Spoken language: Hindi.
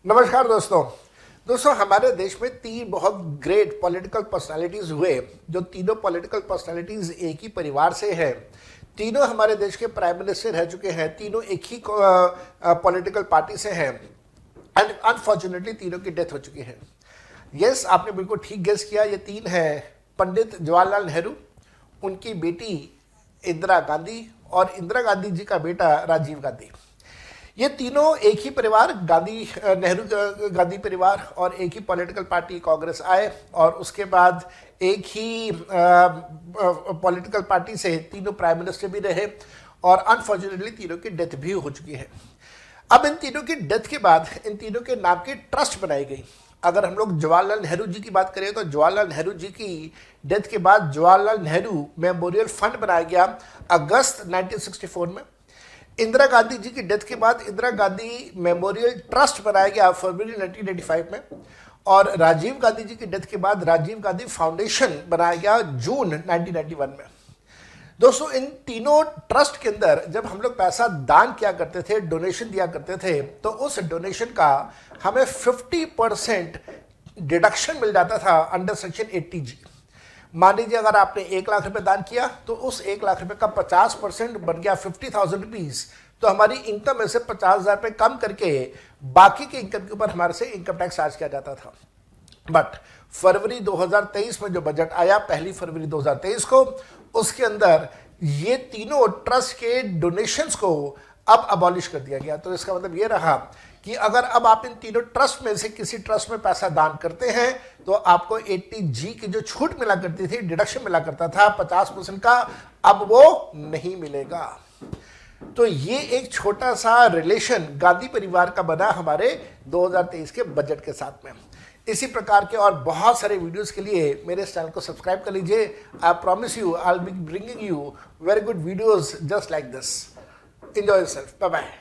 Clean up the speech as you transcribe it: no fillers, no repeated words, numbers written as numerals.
नमस्कार दोस्तों हमारे देश में तीन बहुत ग्रेट पॉलिटिकल पर्सनालिटीज हुए जो तीनों पॉलिटिकल पर्सनालिटीज एक ही परिवार से हैं। तीनों हमारे देश के प्राइम मिनिस्टर रह चुके हैं, तीनों एक ही पॉलिटिकल पार्टी से हैं एंड अनफॉर्चुनेटली तीनों की डेथ हो चुकी है। यस, आपने बिल्कुल ठीक गेस किया। ये तीन हैं पंडित जवाहरलाल नेहरू, उनकी बेटी इंदिरा गांधी और इंदिरा गांधी जी का बेटा राजीव गांधी। ये तीनों एक ही परिवार नेहरू गांधी परिवार और एक ही पॉलिटिकल पार्टी कांग्रेस आए और उसके बाद एक ही पॉलिटिकल पार्टी से तीनों प्राइम मिनिस्टर भी रहे और अनफॉर्चुनेटली तीनों की डेथ भी हो चुकी है। अब इन तीनों की डेथ के बाद इन तीनों के नाम की ट्रस्ट बनाई गई। अगर हम लोग जवाहरलाल नेहरू जी की बात करें तो जवाहरलाल नेहरू जी की डेथ के बाद जवाहरलाल नेहरू मेमोरियल फंड बनाया गया अगस्त 1964 में। इंदिरा गांधी जी की डेथ के बाद इंदिरा गांधी मेमोरियल ट्रस्ट बनाया गया फरवरी 1985 में और राजीव गांधी जी की डेथ के बाद राजीव गांधी फाउंडेशन बनाया गया जून 1991 में। दोस्तों, इन तीनों ट्रस्ट के अंदर जब हम लोग पैसा दान किया करते थे, डोनेशन दिया करते थे, तो उस डोनेशन का हमें 50% डिडक्शन मिल जाता था अंडर सेक्शन 80G। मान लीजिए अगर आपने 1 लाख रुपए दान किया तो उस 1 लाख रुपए का 50% बन गया 50,000 रुपीज। तो हमारी इनकम में से 50,000 रुपए कम करके बाकी के इनकम के ऊपर हमारे से इनकम टैक्स चार्ज किया जाता था। बट फरवरी 2023 में जो बजट आया, 1 फरवरी 2023 को, उसके अंदर ये तीनों ट्रस्ट के डोनेशंस को अब अबॉलिश कर दिया गया। तो इसका मतलब ये रहा कि अगर अब आप इन तीनों ट्रस्ट में से किसी ट्रस्ट में पैसा दान करते हैं तो आपको 80G की जो छूट मिला करती थी, डिडक्शन मिला करता था 50% का, अब वो नहीं मिलेगा। तो ये एक छोटा सा रिलेशन गांधी परिवार का बना हमारे 2023 के बजट के साथ में। इसी प्रकार के और बहुत सारे वीडियोस के लिए मेरे इस चैनल को सब्सक्राइब कर लीजिए। I promise you I will be bringing you very good videos just like this. Enjoy yourself. Bye bye.